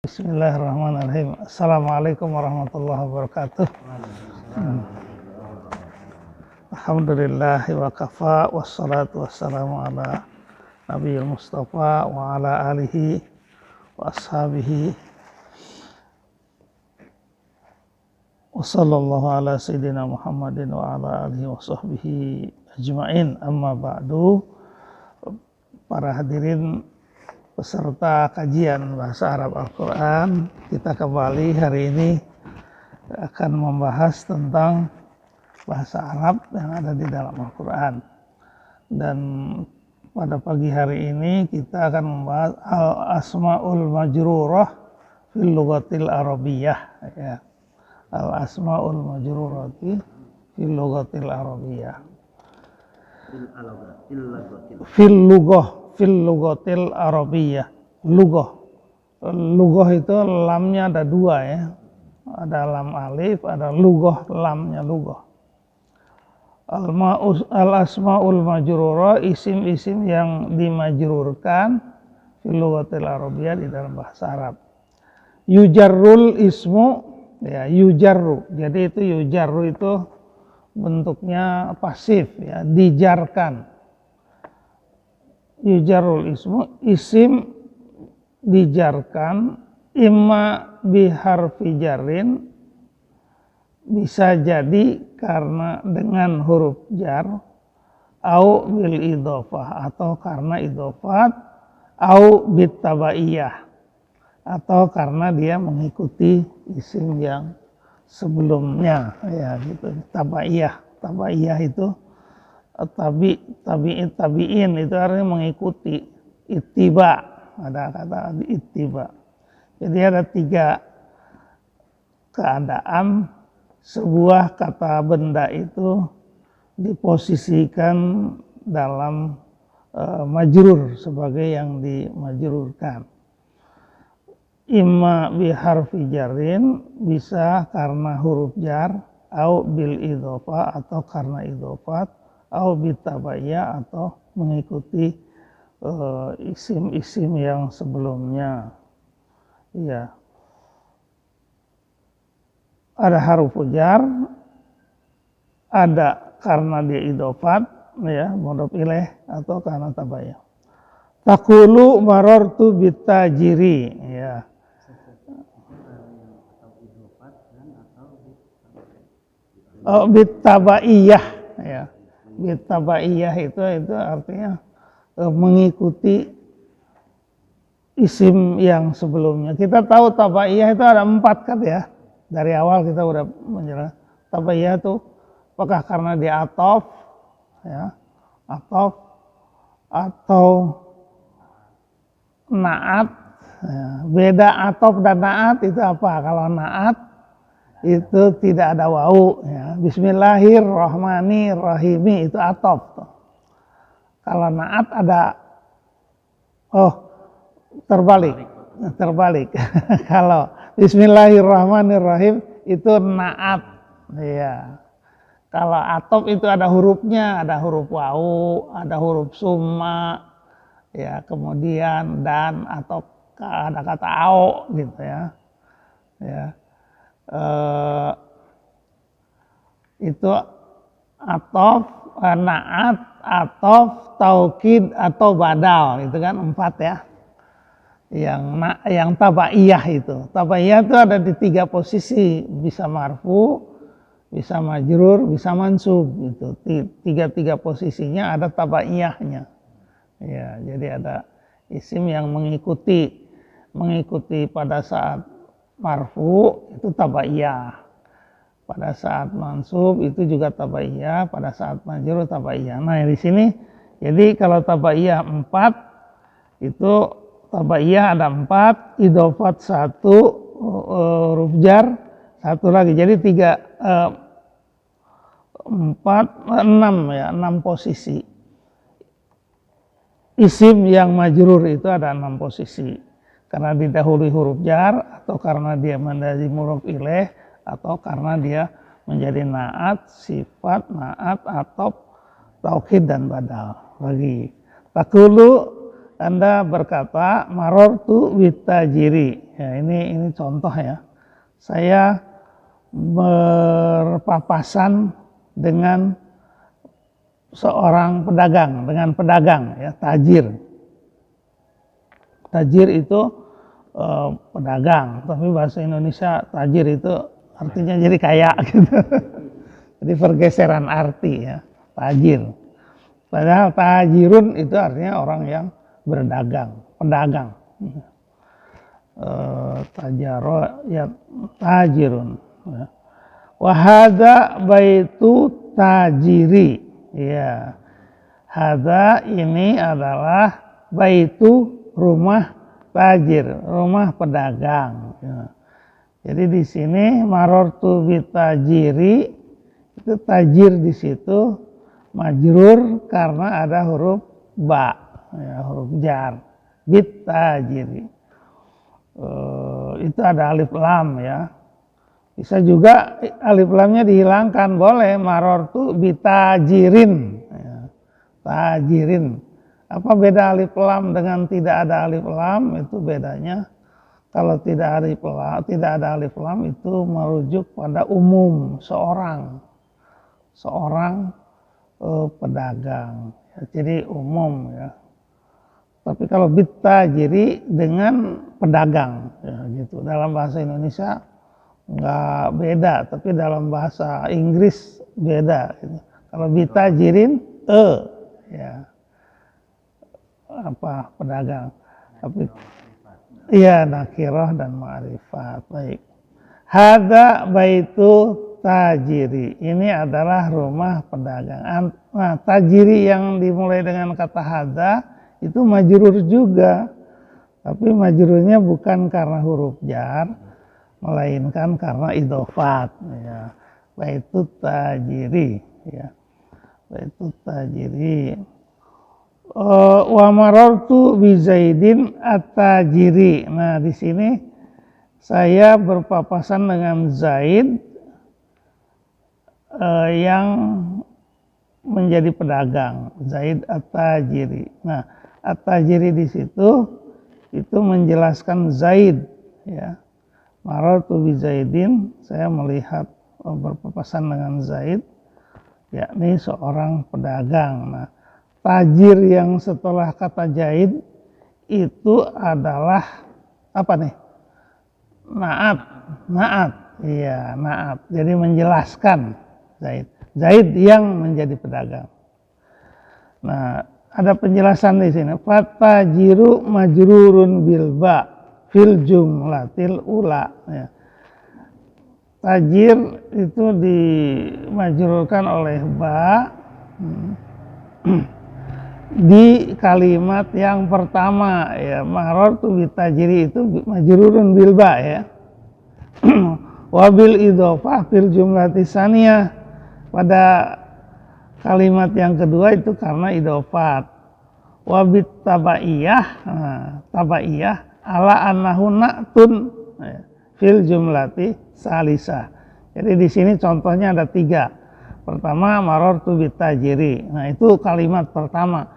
Bismillahirrahmanirrahim. Assalamualaikum warahmatullahi wabarakatuh. Alhamdulillahi wa kafa, wassalatu wassalamu ala nabiyil mustafa wa ala alihi wa ashabihi wa sallallahu ala sayyidina Muhammadin wa ala alihi wa sahbihi ajma'in. Amma ba'du. Para hadirin peserta kajian bahasa Arab Al-Quran, kita kembali hari ini akan membahas tentang bahasa Arab yang ada di dalam Al-Quran. Dan pada pagi hari ini kita akan membahas Al-Asma'ul Majrurah fil Lughatil Arabiyyah, ya. Al-Asma'ul Majrurah fil Lughatil Arabiyyah. Fil Lughatil Arabiyyah. Lughah itu lamnya ada dua, ya. Ada lam alif, ada lughah, lamnya lughah. Al-asmaul majrurah, isim-isim yang dimajrurkan fil Lughatil Arabiyyah di dalam bahasa Arab. Yujarrul ismu, ya, yujarru. Jadi itu yujarru itu bentuknya pasif, ya, dijarkan. Yujarrul ismu, isim dijarkan, imma biharfi jarin, bisa jadi karena dengan huruf jar, au bil idhofah, atau karena idhofat, au bit tabaiyah, atau karena dia mengikuti isim yang sebelumnya, ya gitu. Tabaiyah itu tabiin itu artinya mengikuti. Ittiba, ada kata ittiba. Jadi ada tiga keadaan sebuah kata benda itu diposisikan dalam majrur, sebagai yang dimajrurkan. Imma biharfi jarin, bisa karena huruf jar, au bil idhofah, atau karena idhofat, au bitabaya, atau mengikuti isim-isim yang sebelumnya. Ya. Ada huruf jar, ada karena dia idhofat, ya, mudhof ilaih, atau karena tabaya. Taqulu marartu bitajiri, ya. Oh, bitabaiyah, ya. Bitabaiyah itu artinya mengikuti isim yang sebelumnya. Kita tahu tabaiyah itu ada 4 kan, ya. Dari awal kita udah menjelaskan. Tabaiyah itu apakah karena dia atof, ya, atof, atau naat, ya. Beda atof dan naat itu apa? Kalau naat itu tidak ada wau, ya. Bismillahirrahmanirrahim itu atof. Kalau naat ada, terbalik. Kalau Bismillahirrahmanirrahim itu naat, ya. Kalau atof itu ada hurufnya, ada huruf wau, ada huruf summa, ya, kemudian dan, atau ada kata au gitu, ya. Ya. Itu atof, naat, atof, taukid, atau badal, itu kan 4, ya. Yang tabaiyah itu tabaiyah itu ada di 3 posisi, bisa marfu, bisa majrur, bisa mansub. Itu tiga posisinya ada tabaiyahnya, ya. Jadi ada isim yang mengikuti pada saat marfu itu tabaiyah, pada saat mansub itu juga tabaiyah, pada saat majrur tabaiyah. Nah, di sini jadi kalau tabaiyah 4 itu, tabaiyah ada 4, idhofat 1, huruf jar 1 lagi. Jadi 6, ya, 6 posisi. Isim yang majrur itu ada 6 posisi. Karena didahului huruf jar, atau karena dia menjadi mudhof ilaih, atau karena dia menjadi naat, sifat, naat, atau taukid dan badal. Lagi. Taqulu, Anda berkata marortu bitajiri. Ya, ini contoh ya. Saya berpapasan dengan seorang pedagang, ya, tajir. Tajir itu pedagang, tapi bahasa Indonesia tajir itu artinya jadi kaya gitu. Jadi pergeseran arti ya, tajir. Padahal tajirun itu artinya orang yang berdagang, pedagang. Tajaro ya tajirun. Wahada baitu tajiri. Ya. Hada ini adalah baitu rumah tajir, rumah pedagang. Ya. Jadi di sini marortu bitajiri, itu tajir di situ majrur karena ada huruf ba, ya, huruf jar. Bitajiri. Itu ada alif lam ya. Bisa juga alif lamnya dihilangkan, boleh marortu bitajirin. Ya. Tajirin. Apa beda alif lam dengan tidak ada alif lam? Itu bedanya. Kalau tidak ada alif lam itu merujuk pada umum seorang pedagang. Ya, jadi umum ya. Tapi kalau bitajiri dengan pedagang, ya, gitu. Dalam bahasa Indonesia nggak beda, tapi dalam bahasa Inggris beda. Gitu. Kalau bitajirin, ya apa pedagang. Tapi iya nakirah dan ma'rifat. Baik. Hada baitu tajiri. Ini adalah rumah pedagang. Nah, tajiri yang dimulai dengan kata hada itu majrur juga, tapi majrurnya bukan karena huruf jar, melainkan karena idhofat. Ya. Baitu tajiri. Ya. Baitu tajiri. Wa marartu bi Zaidin at-tajiri. Nah, di sini saya berpapasan dengan Zaid yang menjadi pedagang, Zaid at-tajiri. Nah, at-tajiri di situ itu menjelaskan Zaid ya. Marartu bi Zaidin, saya melihat berpapasan dengan Zaid, yakni seorang pedagang. Nah, tajir yang setelah kata Zaid itu adalah apa nih? Naat. Iya, naat. Jadi menjelaskan Zaid. Zaid yang menjadi pedagang. Nah, ada penjelasan di sini. Fatajiru majrurun bil ba fil jumlatil ula. Ya. Tajir itu dimajrurkan oleh ba di kalimat yang pertama ya. Marartu bitajiri itu majrurun bil ba ya. Wabil idhofah fil jumlati saniyah, pada kalimat yang kedua itu karena idhofat. Wabit tabaiyah, tabaiyah ala annahu na'tun fil jumlati salisah. Jadi di sini contohnya ada 3. Pertama marartu bitajiri. Nah, itu kalimat pertama.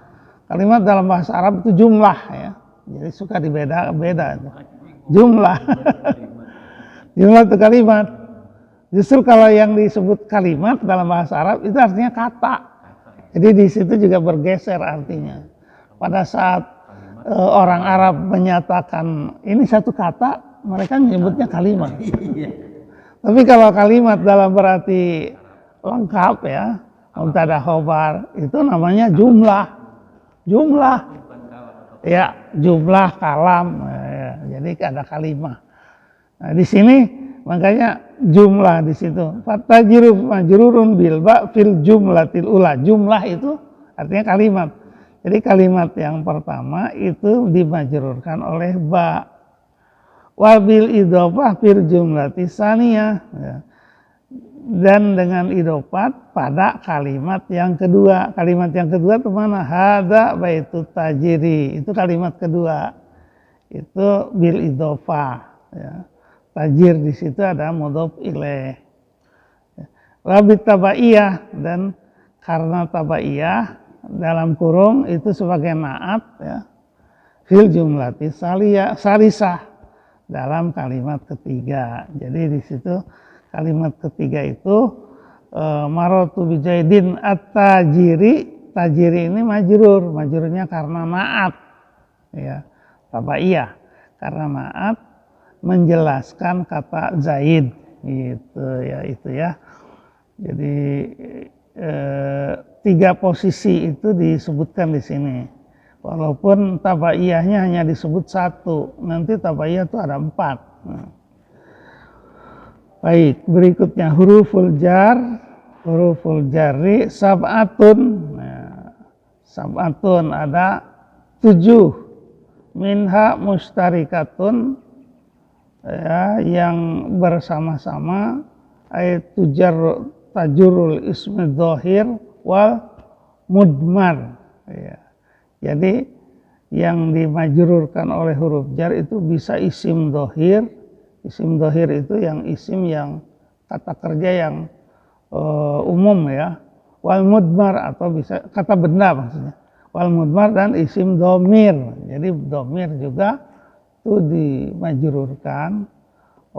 Kalimat dalam bahasa Arab itu jumlah ya. Jadi suka dibeda-beda itu. Jumlah. Jumlah itu kalimat. Justru kalau yang disebut kalimat dalam bahasa Arab itu artinya kata. Jadi di situ juga bergeser artinya. Pada saat orang Arab menyatakan ini satu kata, mereka menyebutnya kalimat. Tapi kalau kalimat dalam berarti lengkap ya, mubtada khobar, itu namanya jumlah. Jumlah. Ya, jumlah kalam. Ya, jadi ada kalimat. Nah, di sini makanya jumlah di situ. Fatajiru majrurun bil ba fil jumlatil ula. Jumlah itu artinya kalimat. Jadi kalimat yang pertama itu dimajrurkan oleh ba. Wabil idhofah fil jumlati saniyah. Ya. Dan dengan idhofat pada kalimat yang kedua. Kalimat yang kedua itu mana? Hada baitu tajiri. Itu kalimat kedua. Itu bil idhofah. Ya. Tajir di situ ada mudhof ilaih. Wabit tabaiyah, dan karena tabaiyah dalam kurung itu sebagai naat ya. fil jumlati salisah dalam kalimat ketiga. Jadi di situ kalimat ketiga itu marotu bijaidin at-tajiri. Tajiri ini majrurnya karena ma'at, ya, tabaiyah, karena ma'at menjelaskan kata Zaid, gitu ya, itu ya. Jadi tiga posisi itu disebutkan di sini. Walaupun tabaiyahnya hanya disebut satu, nanti tabaiyah itu ada 4. Baik, berikutnya huruful jarri sab'atun. Sab'atun ada 7, minha mustarikatun, ya, yang bersama-sama, ayat tajurul ismi dhahir wal mudmar, ya. Jadi yang dimajrurkan oleh huruf jar itu bisa isim dhahir. Isim dhahir itu yang isim yang kata kerja yang umum, ya. Wal mudmar atau bisa kata benda maksudnya. Wal mudmar dan isim domir. Jadi domir juga itu dimajrurkan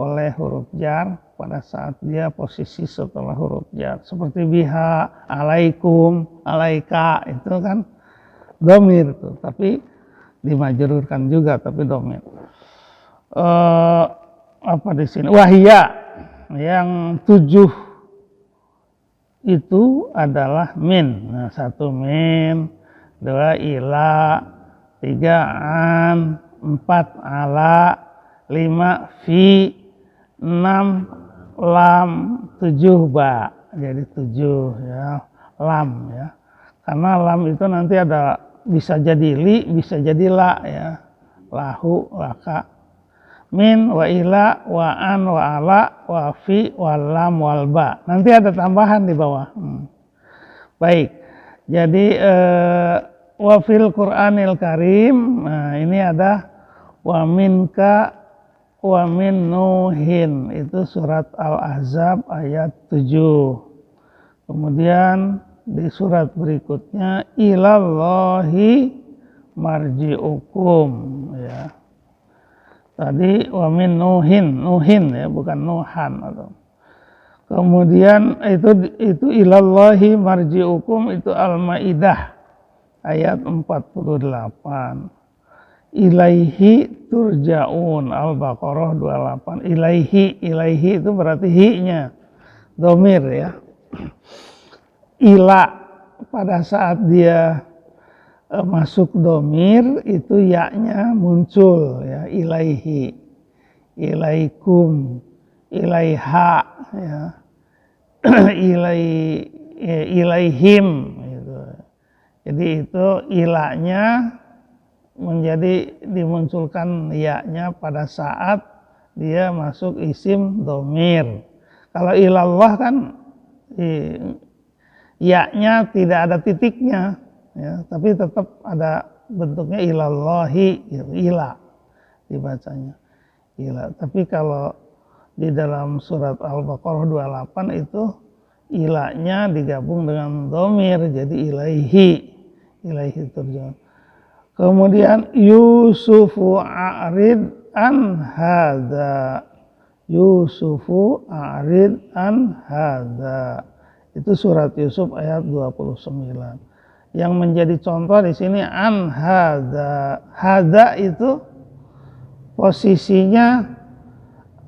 oleh huruf jar pada saat dia posisi setelah huruf jar. Seperti biha, alaikum, alaika, itu kan domir tuh, tapi dimajrurkan juga tapi domir. Apa di sini? Wahia yang 7 itu adalah min. Nah, 1 min, 2 ila, 3 an, 4 ala, 5 fi, 6 lam, 7 ba. Jadi 7, ya, lam, ya. Karena lam itu nanti ada bisa jadi li, bisa jadi la, ya. Lahu, laka. Min, wa ila, wa an, wa ala, wa fi, wa lam, wal ba. Nanti ada tambahan di bawah. Baik, jadi wa fil Qur'anil Karim, nah ini ada wa minka wa min nuhin, itu surat Al-Ahzab ayat 7. Kemudian di surat berikutnya ilallahi marji'ukum, ya. Tadi wa min nuhin, ya, bukan nuhan atau. Kemudian itu ilallahi marji'ukum, itu Al-Maidah ayat 48. Ilaihi turja'un, Al-Baqarah 28. Ilaihi itu berarti hi-nya domir, ya. Ila pada saat dia masuk domir itu ya-nya muncul, ya, ilaihi, ilaikum, ilaiha, ya, ilaihim, gitu. Jadi itu ilanya menjadi dimunculkan ya-nya pada saat dia masuk isim domir. Kalau ilallah kan ya-nya tidak ada titiknya, ya, tapi tetap ada bentuknya ilallahi, gitu, ila dibacanya, ila. Tapi kalau di dalam surat Al-Baqarah 28 itu ilanya digabung dengan domir, jadi ilaihi turja'un. Kemudian Yusufu a'rid an hadza, Yusufu a'rid an hadza, itu surat Yusuf ayat 29. Yang menjadi contoh di sini an hadza. Hadza itu posisinya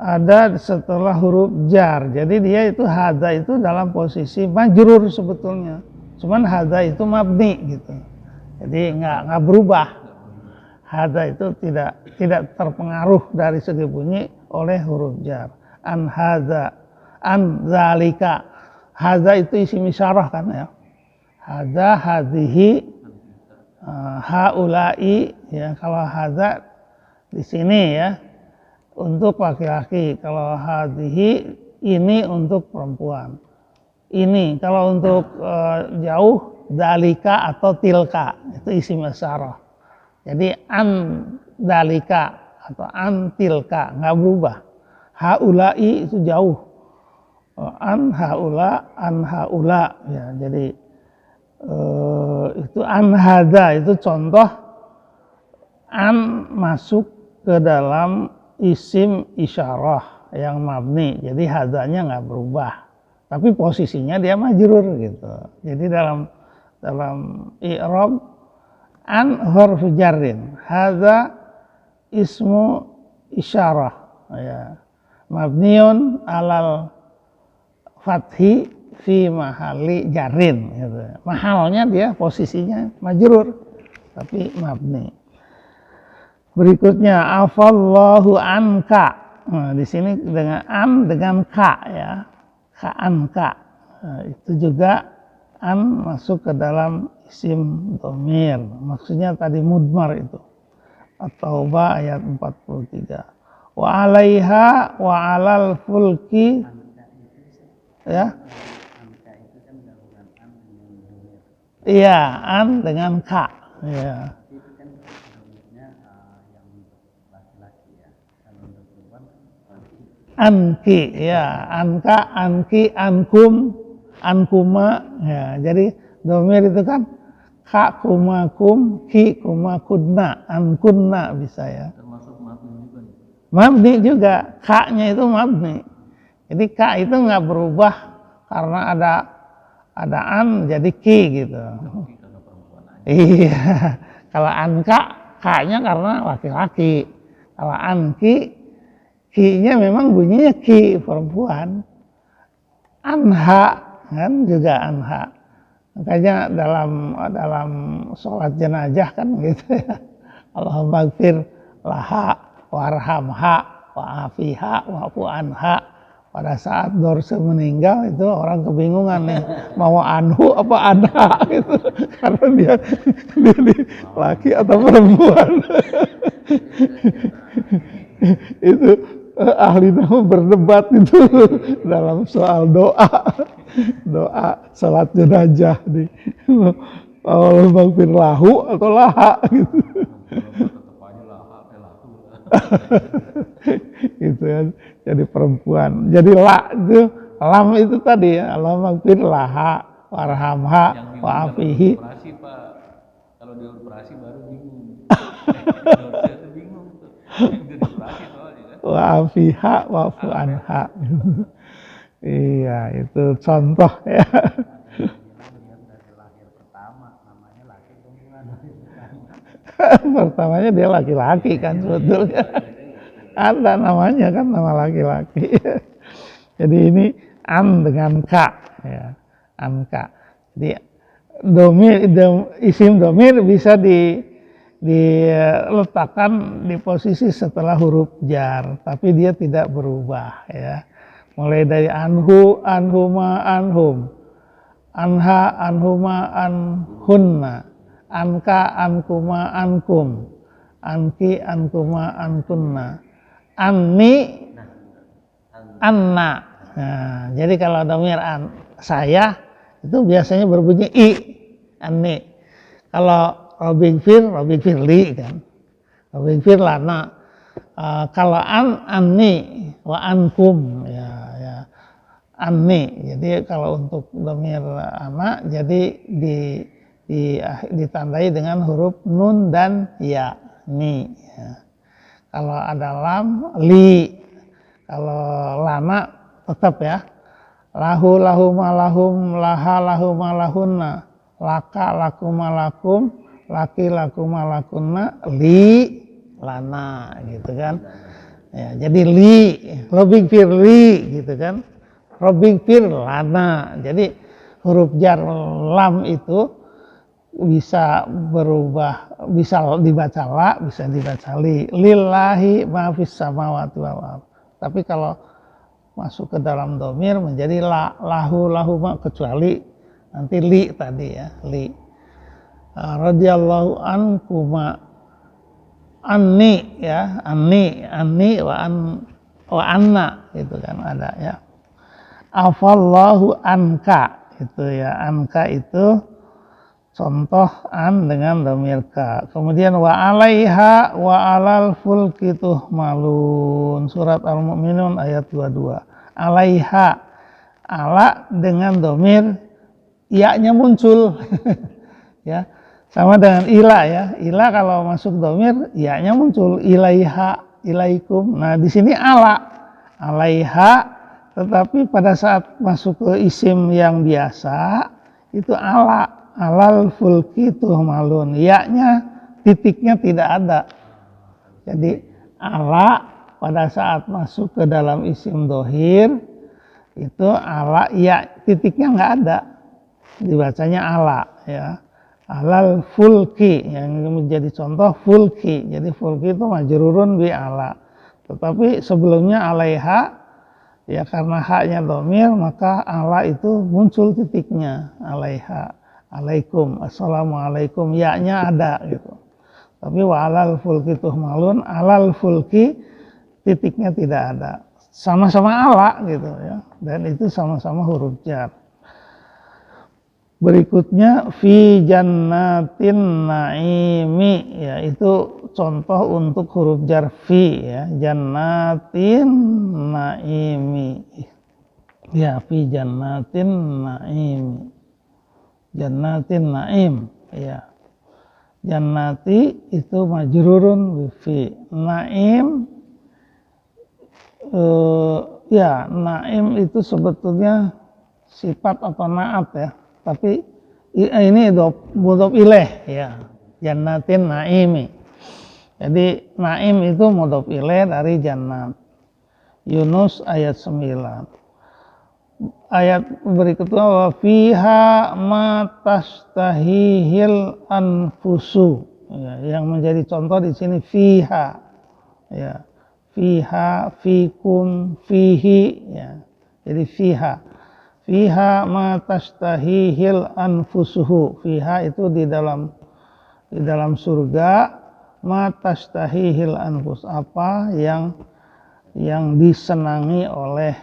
ada setelah huruf jar. Jadi dia itu hadza itu dalam posisi majrur sebetulnya. Cuman hadza itu mabni, gitu. Jadi nggak berubah. Hadza itu tidak terpengaruh dari segi bunyi oleh huruf jar. An hadza, an zalika. Hadza itu isim isyarah kan, ya. Hadza, hadhihi, haulai, ya. Kalau hadza di sini, ya, untuk laki-laki. Kalau hadhihi ini untuk perempuan. Ini kalau untuk jauh dalika atau tilka, itu isim isyarah. Jadi an dalika atau an tilka nggak berubah. Haulai itu jauh. An haula, ya. Jadi itu an hadza itu contoh an masuk ke dalam isim isyarah yang mabni, jadi hadzanya nggak berubah, tapi posisinya dia majrur gitu. Jadi dalam i'rab an harfu jarrin, hadza ismu isyarah ya, mabniun alal fathi fi mahali jarrin gitu. Mahalnya dia posisinya majrur tapi mabni. Berikutnya afallahu anka. Nah, di sini dengan an dengan ka ya. Ka anka. Nah, itu juga an masuk ke dalam isim dhamir. Maksudnya tadi mudmar itu. At-Taubah ayat 43. Wa 'alaiha wa 'alal fulki ya. Iya, an dengan ka. Ya. Anki ya, anka, anki, ankum, ankuma ya. Jadi domir itu kan ka, kuma, kum, ki, kuma, kudna, ankunna bisa ya. Termasuk mabni juga nih. Mabni juga, ka-nya itu mabni. Jadi ka itu nggak berubah karena ada an jadi ki gitu. Iya. Kalau anka, ka-nya karena laki-laki. Kalau anki, ki-nya memang bunyinya ki, perempuan. Anha kan juga anha. Makanya dalam sholat jenazah kan gitu ya. Allahumma gfir laha warhamha wa'afiha wa'fu anha. Pada saat dorse meninggal itu orang kebingungan nih mau anhu apa anha gitu. Karena dia laki atau perempuan. Itu ahli nahu berdebat itu dalam soal doa salat jenazah di Allahumma gfir lahu atau laha gitu. Gitu ya, jadi perempuan. Jadi la itu lam itu tadi ya, Allahumma gfir laha warhamha wa'afihi. Kalau di operasi baru bingung. Bingung tuh. Wa'afiha wa'fu anha. Iya, itu contoh ya. Pertamanya dia laki-laki kan sebetulnya. Ada namanya kan nama laki-laki. Jadi ini an dengan ka ya. Anka. Jadi isim domir bisa diletakkan di posisi setelah huruf jar, tapi dia tidak berubah ya. Mulai dari anhu, anhuma, anhum, anha, anhuma, anhunna, anka, ankuma, ankum, anki, ankuma, ankunna, anni, anna. Nah, jadi kalau domir saya itu biasanya berbunyi i, anni. Kalau Robighfir li kan. Robighfir lana. Kalau anni wa ankum ya anni. Jadi kalau untuk dhamir anak jadi ditandai dengan huruf nun dan ya ni ya. Kalau ada lam li. Kalau lana tetap ya. Lahu lahuma lahum laha lahuma lahunna laka lakuma lakum laki lakuma lakunna li lana gitu kan ya, jadi li robighfir li gitu kan, robighfir lana. Jadi huruf jar lam itu bisa berubah, bisa dibaca la, bisa dibaca li. Lillahi ma fis samawati wal ardh. Tapi kalau masuk ke dalam dhamir menjadi la, lahu lahuma, kecuali nanti li tadi ya, li. Radhiyallahu ankuma, anni ya, anni wa anna gitu kan ada ya. Afallahu anka itu ya, anka itu contoh an dengan dhamir ka. Kemudian wa 'alaiha wa 'alal fulki tuhmalun, surat Al-Mu'minun ayat 22. 'Alaiha, ala dengan dhamir ya-nya muncul ya. Sama dengan ila ya. Ila kalau masuk domir, ya-nya muncul ilaiha, ilaikum. Nah di sini ala, alaiha. Tetapi pada saat masuk ke isim yang biasa, itu ala, alal fulki tuhmalun. Ya-nya titiknya tidak ada. Jadi ala pada saat masuk ke dalam isim dohir, itu ala, ya titiknya nggak ada. Dibacanya ala ya. Alal fulki yang menjadi contoh fulki. Jadi fulki itu majrurun bi ala. Tetapi sebelumnya alaiha ya karena haknya domir maka ala itu muncul titiknya alaiha. Alaikum, assalamualaikum, ya-nya ada gitu. Tapi wa alal fulki tuhmalun, alal fulki titiknya tidak ada. Sama-sama ala gitu ya. Dan itu sama-sama huruf jar. Berikutnya fi jannatin naimi ya, itu contoh untuk huruf jar fi ya, jannatin naimi ya, fi jannatin naimi, jannatin naim ya, jannati itu majrurun bi fi, naim ya, naim itu sebetulnya sifat atau naat ya. Tapi ini mudhof ilaih ya, jannatin naimi. Jadi naim itu mudhof ilaih dari jannat. Yunus ayat 9. Ayat berikutnya wa fiha ma tastahihil anfusu. Ya, yang menjadi contoh di sini fiha. Ya. Fiha, fikum, fihi ya. Jadi fiha. Fiha ma tastahihil anfusuhu. Fiha itu di dalam surga, ma tastahihil anfus, apa yang disenangi oleh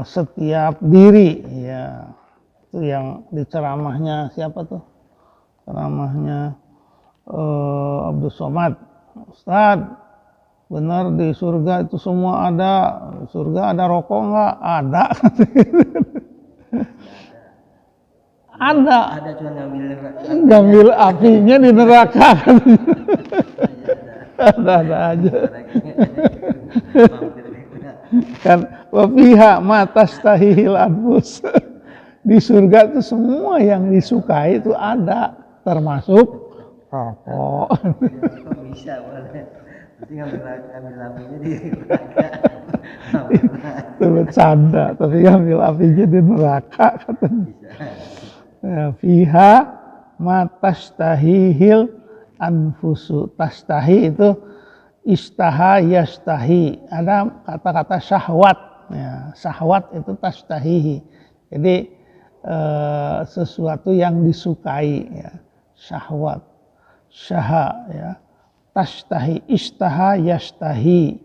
setiap diri ya. Itu yang di ceramahnya siapa tuh? Ceramahnya Abdul Somad. Ustaz, benar di surga itu semua ada. Surga ada rokok nggak? Ada. Ada. Ada cuma ngambil apinya di neraka. Ada aja. Kan wafiha matastahihil anfus. Di surga itu semua yang disukai itu ada, termasuk rokok. Bisa boleh. Berarti ngambil apinya di Itu bercanda, tapi ngambil apinya di neraka katanya. Ya, fiha matastahihil anfusu. Tastahi itu istaha yastahi. Ada kata-kata syahwat. Ya, syahwat itu tastahihi. Jadi sesuatu yang disukai ya. Syahwat. Syaha ya. Tastahi, istaha yastahi.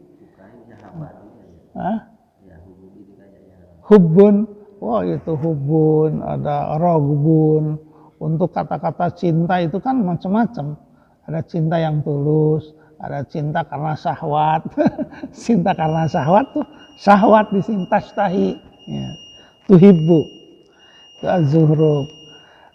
Hubbun, wah itu hubbun, ada rogbun. Untuk kata-kata cinta itu kan macam-macam. Ada cinta yang tulus, ada cinta karena syahwat. Cinta karena syahwat tuh syahwat di sini tastahi. Ya. Tuhibbu, itu az-zuhruf.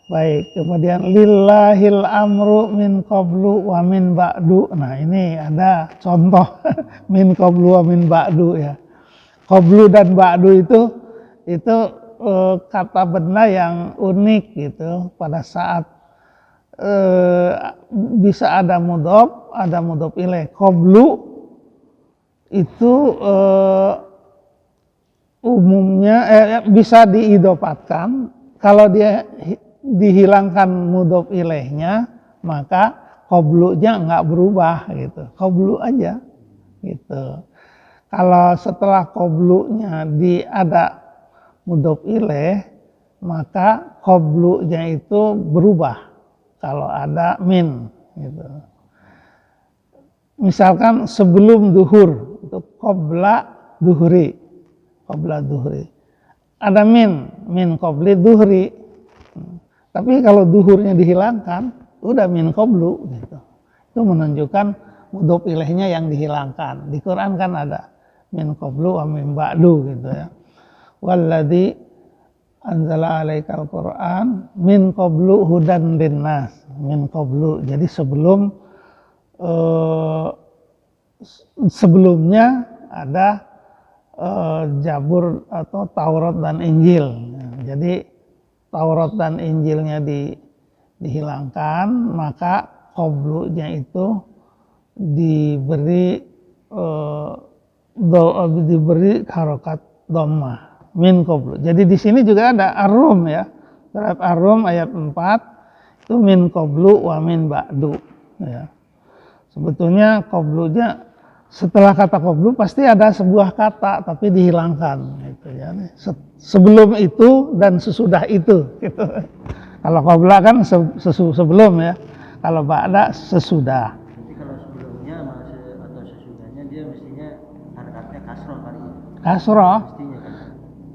Baik, kemudian lillahil amru min qablu wa min ba'du. Nah, ini ada contoh min qablu wa min ba'du ya. Qablu dan ba'du itu kata benda yang unik gitu. Pada saat bisa ada mudhof ilaih. Qablu itu umumnya bisa diidopatkan. Kalau dia dihilangkan mudhof ilaihnya, maka qablunya nggak berubah gitu. Qablu aja gitu. Kalau setelah qablunya ada mudhof ilaih, maka qablunya itu berubah kalau ada min gitu. Misalkan sebelum duhur itu qabla duhri. Ada min qabli duhri. Tapi kalau duhurnya dihilangkan, udah min qablu gitu. Itu menunjukkan mudhof ilaihnya yang dihilangkan. Di Quran kan ada min qablu wa min ba'du gitu ya. Walladzi anzala alaikal Qur'an min qablu hudan linnas. Min qablu. Jadi sebelumnya ada Zabur atau Taurat dan Injil. Jadi Taurat dan Injilnya dihilangkan, maka qablunya itu diberi harokat dhammah min qablu. Jadi di sini juga ada Ar-Rum ya. Surat Ar-Rum ayat 4 itu min qablu wa min ba'du ya. Sebetulnya qablunya setelah kata qablu pasti ada sebuah kata tapi dihilangkan gitu ya. Sebelum itu dan sesudah itu gitu. Kalau qabla kan sebelum ya. Kalau ba'da sesudah. Nanti kalau sebelumnya atau sesudahnya dia mestinya harokatnya kasroh kali ya. Kasroh. Mestinya kan.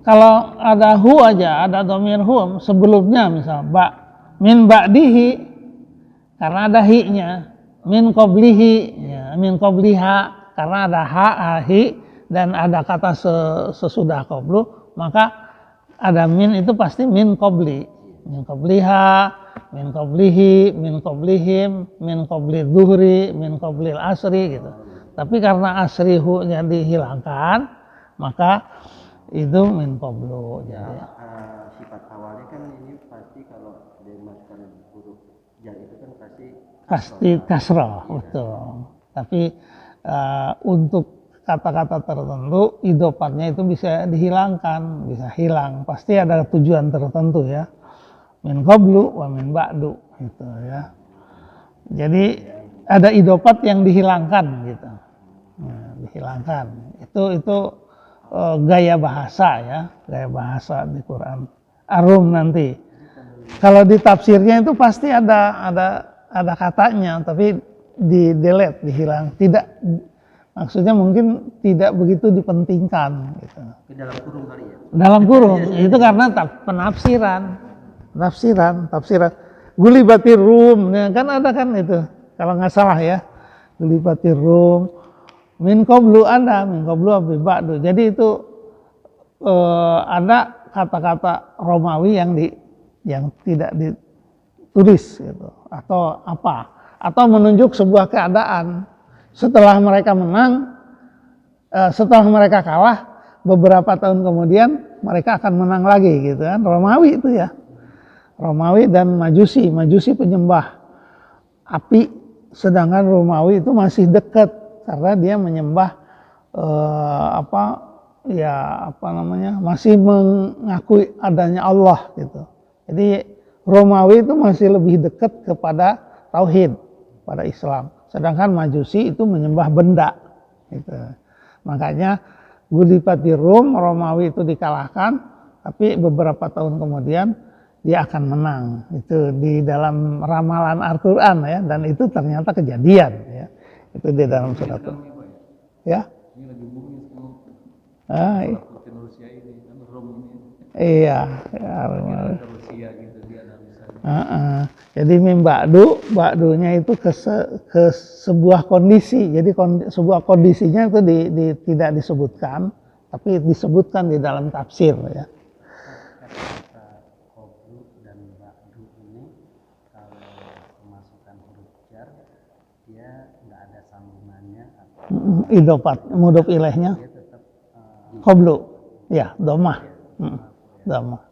Kalau ada hu aja, ada dhamir hu sebelumnya misal min ba'dihi karena ada hi-nya, min qablihi ya, min qabliha karena ada hi dan ada kata sesudah qablu, maka ada min itu pasti min qabli, min qabliha, min qablihi, min qablihim, min qabli dhuhri, min qablil asri gitu. Tapi karena asri hu-nya dihilangkan, maka itu min qablu. Jadi Sifat awalnya kan ini pasti kalau dimasukkan huruf jar itu kan pasti kasrah, betul. Tapi untuk kata-kata tertentu idopatnya itu bisa dihilangkan, bisa hilang. Pasti ada tujuan tertentu ya. Min qablu wa min ba'du gitu ya. Jadi ada idopat yang dihilangkan gitu. Nah, dihilangkan. Itu gaya bahasa ya, gaya bahasa di Quran. Ar-Rum nanti. Kalau di tafsirnya itu pasti ada katanya, tapi di delete, dihilang. Tidak, maksudnya mungkin tidak begitu dipentingkan. Gitu. Di dalam kurung kali ya. Dalam kurung, itu karena tafsiran. Gulibatir Rum, ya, kan ada kan itu, kalau nggak salah ya. Gulibatir Rum, min qablu ada, min qablu abi ba'du. Jadi itu ada kata-kata Romawi yang tidak ditulis gitu, atau apa, atau menunjuk sebuah keadaan setelah mereka menang, setelah mereka kalah beberapa tahun kemudian mereka akan menang lagi gitu kan. Romawi itu ya, Romawi dan Majusi penyembah api, sedangkan Romawi itu masih dekat karena dia menyembah masih mengakui adanya Allah gitu. Jadi Romawi itu masih lebih dekat kepada tauhid, pada Islam. Sedangkan Majusi itu menyembah benda gitu. Makanya Gulipati Rum, Romawi itu dikalahkan, tapi beberapa tahun kemudian dia akan menang. Itu di dalam ramalan Al-Qur'an ya, dan itu ternyata kejadian ya. Itu di dalam surat ya. Ini lagi booming semua. Iya. Rusia ini kan Rom ini. Iya, Rusia gitu dia ada. Jadi min ba'dunya itu ke sebuah kondisi. Jadi sebuah kondisinya itu tidak disebutkan, tapi disebutkan di dalam tafsir ya. Qablu dan ba'du ini kalau memasukkan huruf jar dia nggak ada sambungannya atau Idopat, mudhof ilaihnya dia tetap qablu. Ya, dhammah. Dhammah.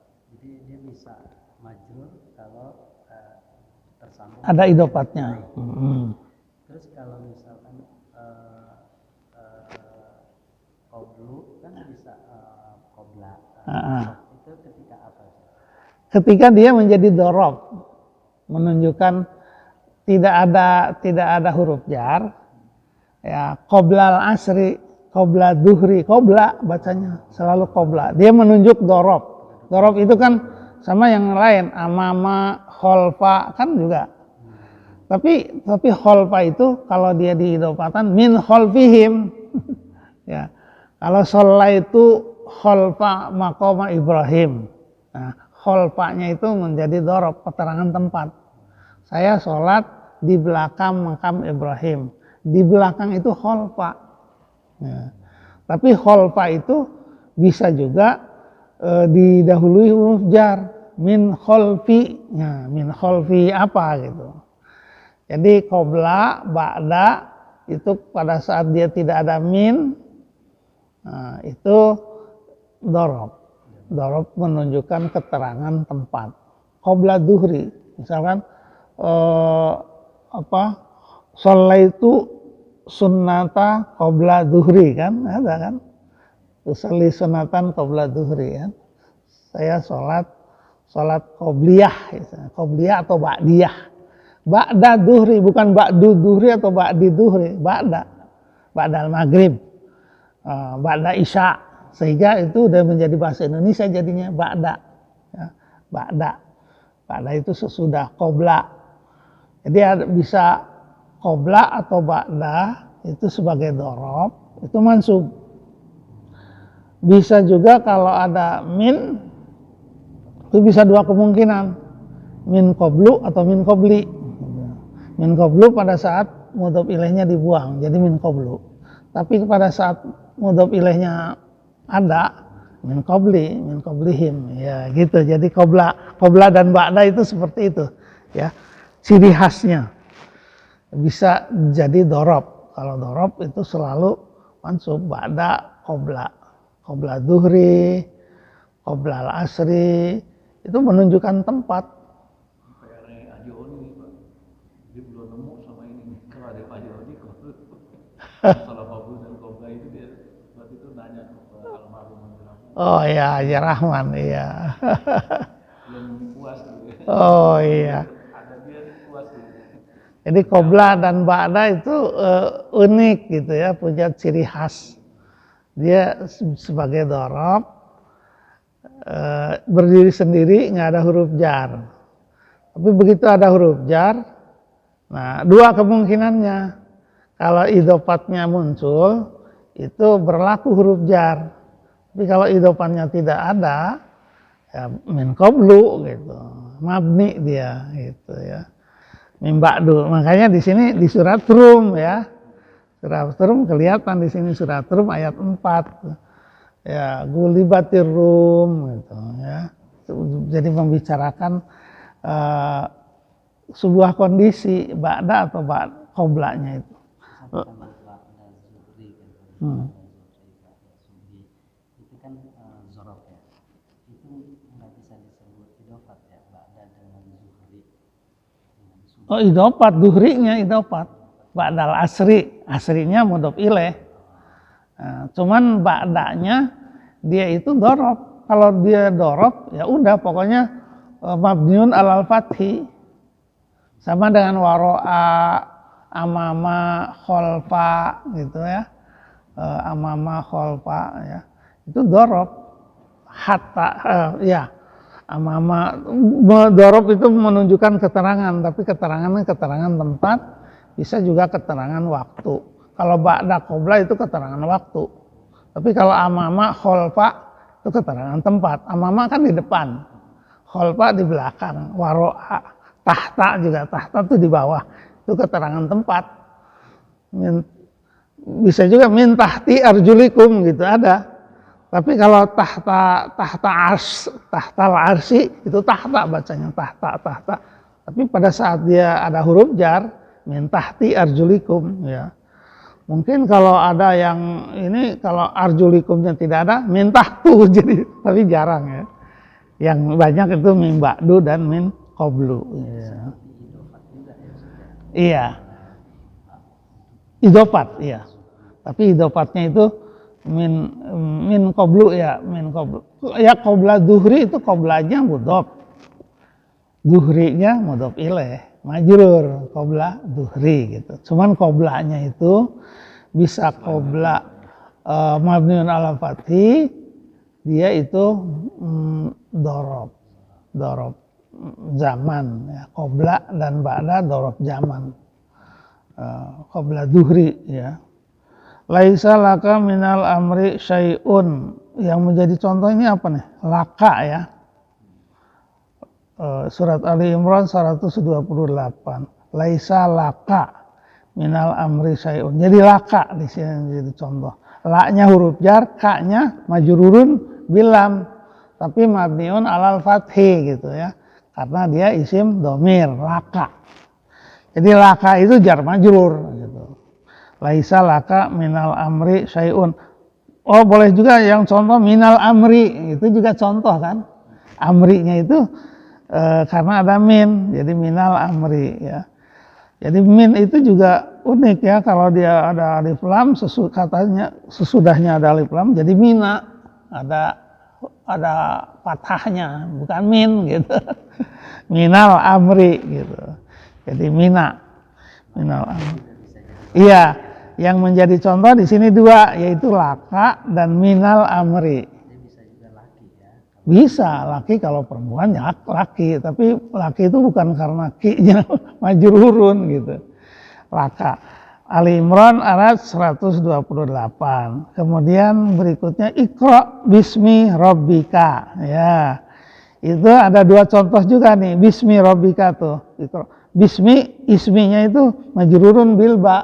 jadi dia bisa majrur kalau tersambung. Ada idopatnya. Terus kalau misalkan qablu kan bisa qabla. Itu ketika apa? Ketika dia menjadi dorob, menunjukkan tidak ada huruf jar, ya qoblal asri, qobla duhri, qobla bacanya selalu qobla. Dia menunjuk dorob. Dorob itu kan sama yang lain, amama, kholfa kan juga. Tapi kholfa itu kalau dia diidopatan min kholfihim, ya. Kalau sholat itu kholfa maqama Ibrahim. Nah, kholfanya itu menjadi dorob, keterangan tempat. Saya sholat di belakang makam Ibrahim. Di belakang itu kholfa. Ya. Tapi kholfa itu bisa juga didahului huruf jar, min kholfi. Nah, min kholfi apa gitu. Jadi qobla, ba'da itu pada saat dia tidak ada min, nah, itu dorob. Dorob menunjukkan keterangan tempat. Qobla duhri, misalkan sholaitu sunnata qobla duhri, kan ada kan, usolli sunnatan qobla duhri, kan, saya sholat qobliyah, qobliyah atau ba'diyah. Ba'da duhri, bukan ba'du duhri atau ba'di duhri, ba'dal maghrib, ba'da isya, sehingga itu udah menjadi bahasa Indonesia jadinya ba'da, ya, ba'da itu sesudah qobla. Jadi bisa qobla atau ba'da itu sebagai dorob, itu mansub. Bisa juga kalau ada min, itu bisa dua kemungkinan, min qoblu atau min qobli. Min qoblu pada saat mudhof ilaihnya dibuang, jadi min qoblu. Tapi pada saat mudhof ilaihnya ada, min qobli, min qoblihim, ya gitu. Jadi qobla dan ba'da itu seperti itu, ya. Ciri khasnya bisa jadi dorob. Kalau dorob itu selalu mansub, ba'da, qobla duhri, qobla al-asri, itu menunjukkan tempat. Dia belum nemu sama ini. Kalau ada Pak Jody, kalau Pak dan Kobra itu dia waktu itu nanya ke almarhum. Oh ya, Haji Rahman, iya. Belum puas gitu. Oh iya. Ada dia puas gitu. Jadi qobla dan ba'da itu unik gitu ya, punya ciri khas. Dia sebagai dorob, berdiri sendiri, nggak ada huruf jar. Tapi begitu ada huruf jar, nah dua kemungkinannya. Kalau idhofatnya muncul, itu berlaku huruf jar. Tapi kalau idhofatnya tidak ada, ya min qoblu gitu, mabni dia gitu ya. Min ba'du. Makanya di sini di surat Rum ya. Surat Rum kelihatan di sini surat Rum ayat 4. Ya, gulibatir Rum gitu ya. Jadi membicarakan sebuah kondisi ba'da atau qoblanya itu. Itu kan zorof ya. Itu nggak bisa disebut idofat ya, ba'da dengan zuhri. Oh, idofat, duhrinya idofat. Ba'dal asri, asrinya mudhof ilaih. Nah, cuman ba'danya dia itu dorob. Kalau dia dorob, ya udah pokoknya mabniun alal fathi. Sama dengan waro'a, amama, kholfa gitu ya. Amama, kholfa ya. Itu dorob. Hatta, ya. Amama, dorob itu menunjukkan keterangan. Tapi keterangannya keterangan tempat, bisa juga keterangan waktu. Kalau ba'da qobla itu keterangan waktu. Tapi kalau amama, kholfa, itu keterangan tempat. Amama kan di depan, kholfa di belakang, waro'a, tahta juga, tahta itu di bawah, itu keterangan tempat. Bisa juga min tahti arjulikum gitu ada. Tapi kalau tahta al-arsi itu tahta bacanya, tahta. Tapi pada saat dia ada huruf jar, min tahti arjulikum ya. Mungkin kalau ada yang ini, kalau arjulikumnya tidak ada, min tahtu jadi, tapi jarang ya. Yang banyak itu min ba'du dan min qoblu. Ya. Iya. Idofat, iya. Tapi idofatnya itu min qoblu ya, min qoblu. Ya qobla duhri itu qoblanya mudhof. Duhrinya mudhof ilaih. Majrur, qobla duhri gitu. Cuman qoblanya itu bisa qobla mabniun ala fathi, dia itu dorob zaman ya. Qobla dan ba'da dorob zaman. Qobla duhri ya. Laisa laka minal amri syai'un. Yang menjadi contoh ini apa nih? Laka ya. Surat Ali Imran 128. Laisa laka minal amri syai'un. Jadi laka di sini jadi contoh. La-nya huruf jar, ka-nya majrurun bilam. tapi mabniun alal fathi gitu ya. Karena dia isim domir, laka. Jadi laka itu jar majrur gitu. Laisa laka minal amri syai'un. Oh, boleh juga yang contoh minal amri, itu juga contoh kan. Amrinya itu karena ada min, jadi minal amri ya. Jadi min itu juga unik ya, kalau dia ada alif lam sesudahnya ada alif lam jadi mina, ada fathahnya, bukan min gitu. Minal amri gitu. Jadi minal amri. Iya, yang menjadi contoh di sini dua, yaitu laka dan minal amri. Dia bisa juga laki ya. Bisa, laki kalau perempuan ya laki, tapi laki itu bukan karena ki-nya majrurun gitu. Laka. Ali Imran ayat 128. Kemudian berikutnya Iqra bismi rabbika. Ya. Itu ada dua contoh juga nih, bismi rabbika tuh. Iqra. Bismi isminya itu majrurun bil ba.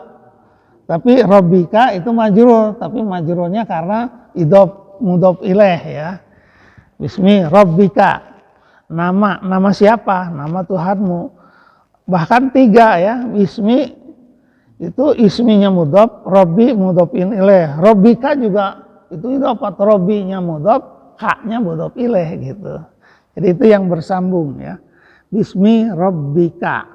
Tapi rabbika itu majrur, tapi majrurnya karena mudhof ilaih ya. Bismi rabbika. Nama siapa? Nama Tuhanmu. Bahkan tiga ya, bismi itu isminya mudhof, robbi mudhofin ilaih. Rabbika juga itu idhofat, robbinya mudhof, haknya mudhof ilaih gitu. Jadi itu yang bersambung ya. Bismi rabbika.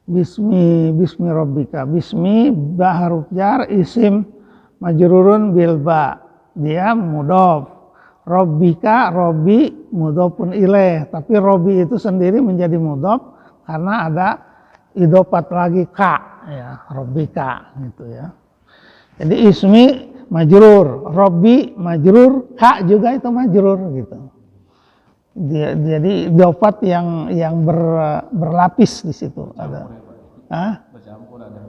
Bismi rabbika. Bismi ba huruf jar, isim majrurun bil ba. Dia mudhof. Rabbika, robbi mudhofun ilaih. Tapi robbi itu sendiri menjadi mudhof karena ada idhofat lagi ka ya, rabbika gitu ya. Jadi ismi majrur, robbi majrur, ka juga itu majrur gitu. Jadi idhofat yang berlapis di situ ada. Bercampur ada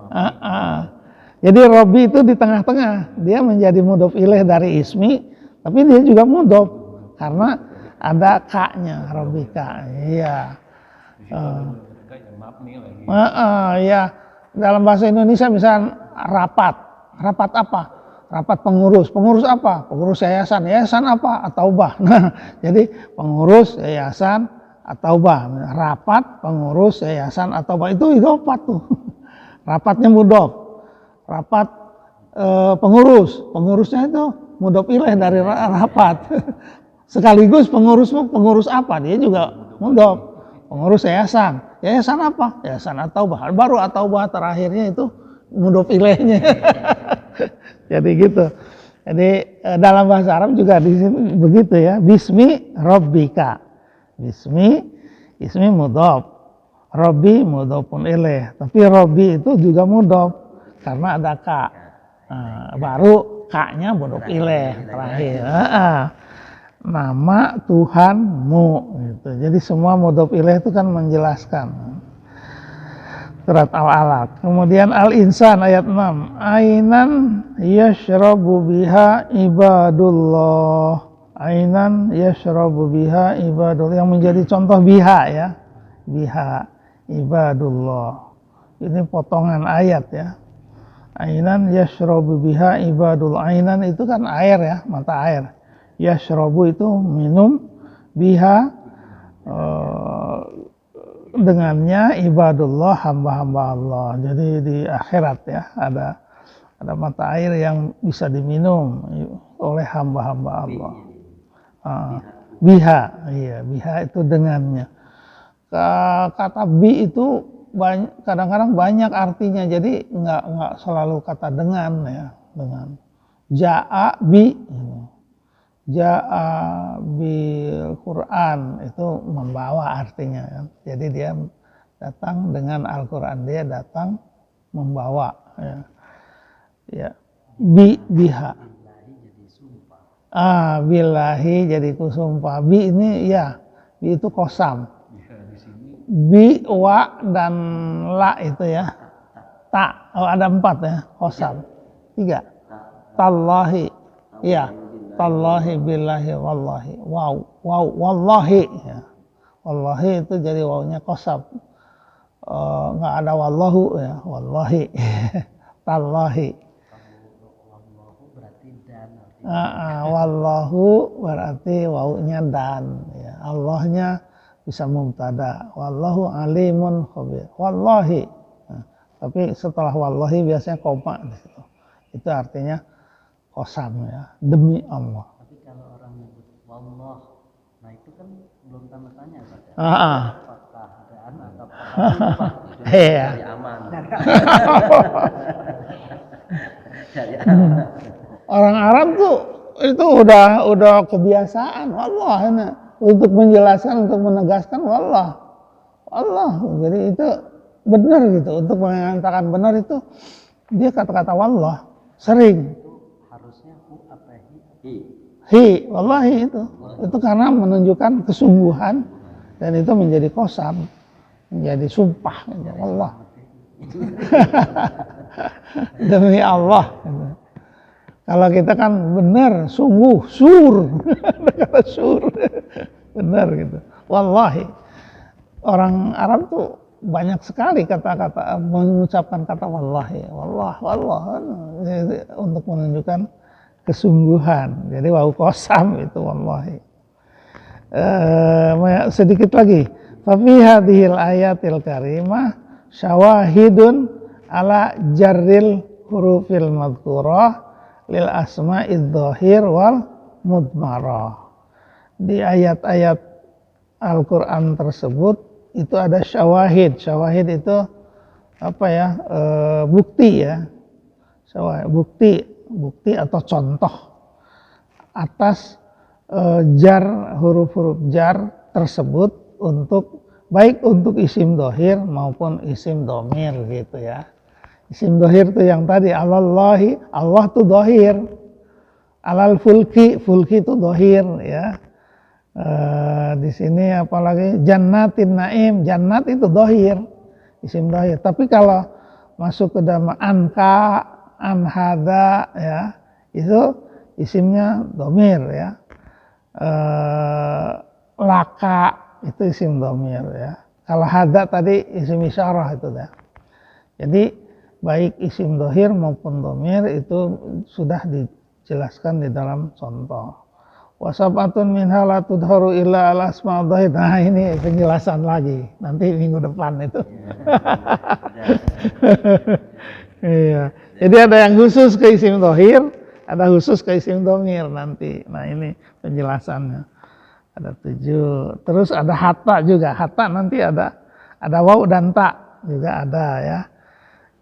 Jadi robbi itu di tengah-tengah, dia menjadi mudhof ilaih dari ismi, tapi dia juga mudhof karena ada ka-nya, rabbika. Iya. Ya, dalam bahasa Indonesia misalnya rapat apa? Rapat pengurus apa? Pengurus yayasan apa? At-Taubah. Nah, jadi pengurus yayasan At-Taubah, rapat pengurus yayasan At-Taubah itu idhofat tuh. Rapatnya mudhof, rapat pengurusnya itu mudhof ilaih dari rapat. Sekaligus pengurus apa? Dia juga mudhof. Pengurus yayasan apa? Yayasan At-Taubah. Baru At-Taubah terakhirnya itu mudhof ilaihnya. Jadi gitu. Jadi dalam bahasa Arab juga di sini begitu ya. Bismi rabbika. Ismi mudhof. Rabbi mudhofun ilaih. Tapi Rabbi itu juga mudhof karena ada ka. Baru ka-nya mudhof ilaih terakhir. Nama Tuhanmu gitu. Jadi semua mudhof ilaih itu kan menjelaskan. Surat Al-Alaq. Kemudian Al-Insan ayat 6. Ainan yashrabu biha ibadullah. Ainan yashrabu biha ibadullah. Yang menjadi contoh biha ya. Biha ibadullah. Ini potongan ayat ya. Ainan yashrabu biha ibadullah. Ainan itu kan air ya, mata air. Yashrabu itu minum, biha dengannya ibadullah, hamba-hamba Allah. Jadi di akhirat ya ada mata air yang bisa diminum oleh hamba-hamba Allah. Biha, iya, biha itu dengannya. Kata bi itu kadang-kadang banyak artinya, jadi nggak selalu kata dengan ya, dengan. Ja'a bi, ja'a bil Quran itu membawa artinya ya. Jadi dia datang dengan Al-Quran, dia datang membawa ya. Ya. Biha. Billahi jadi kusumpah. Bi ini ya, bi itu kosam. Bi, wa, dan la itu ya. Ta, ada 4 ya, kosam. 3. Tallahi. Iya. Tallahi, billahi, wallahi. Wallahi. Ya. Wallahi itu jadi wawnya kosam. Nggak ada wallahu ya, wallahi. Tallahi. Wallahu berarti dan Wallahu berarti wawunya dan, ya. Allahnya bisa mubtada, wallahu alimun khabir, wallahi. Nah, tapi setelah wallahi biasanya koma di situ. Itu artinya qasam, ya, demi Allah. Tapi kalau orang nyebut wallah, nah itu kan belum tanda tanya Pak. Apakah dan atau apakah Iya. dari aman. Dari aman. Orang Arab tuh itu udah kebiasaan wallah, nah, untuk menjelaskan, untuk menegaskan wallah. Allah. Jadi itu benar gitu. Untuk mengatakan benar itu dia kata-kata wallah sering. Itu harusnya hu apa hi? Wallahi itu. Itu karena menunjukkan kesungguhan dan itu menjadi qasam, menjadi sumpah, menjadi Allah. Demi Allah. Kalau kita kan benar, sungguh, sur, kata sur, benar gitu. Wallahi, orang Arab tuh banyak sekali kata-kata mengucapkan kata wallahi, wallah, untuk menunjukkan kesungguhan. Jadi wau qasam itu wallahi. Sedikit lagi. Fa fi hadhil ayatil karimah syawahidun ala jarril hurufil madhkurah lil asma'id dhahir wal mudmarah. Di ayat-ayat Al-Quran tersebut itu ada syawahid. Syawahid itu apa ya? Bukti, ya. Syawahid, bukti atau contoh atas jar, huruf-huruf jar tersebut baik untuk isim dhahir maupun isim dhamir gitu, ya. Isim dhahir itu yang tadi alallahi, Allah itu dhahir. Alal fulki itu dhahir, ya. Di sini apalagi jannatin naim, jannat itu dhahir, isim dhahir. Tapi kalau masuk ke dalam anka, anhada, ya, itu isimnya dhamir, ya. Laka itu isim dhamir, ya. Kalau hada tadi isim isyarah itu, ya. Jadi baik isim dhahir maupun dhamir itu sudah dijelaskan di dalam contoh. Wasabatun minha la tudharu illa al asma'ud dhahir. Nah, ini penjelasan lagi. Nanti minggu depan itu. Iya. Jadi ada yang khusus ke isim dhahir, ada khusus ke isim dhamir nanti. Nah, ini penjelasannya. Ada 7. Terus ada hatta juga. Hatta nanti ada waw dan ta juga ada, ya.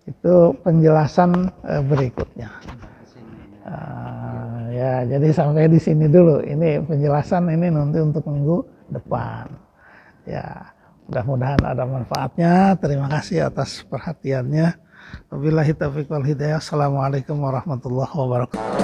Itu penjelasan berikutnya. Ya, jadi sampai di sini dulu. Ini penjelasan ini nanti untuk minggu depan. Ya, mudah-mudahan ada manfaatnya. Terima kasih atas perhatiannya. Wabillahi taufiq wal hidayah. Assalamualaikum warahmatullahi wabarakatuh.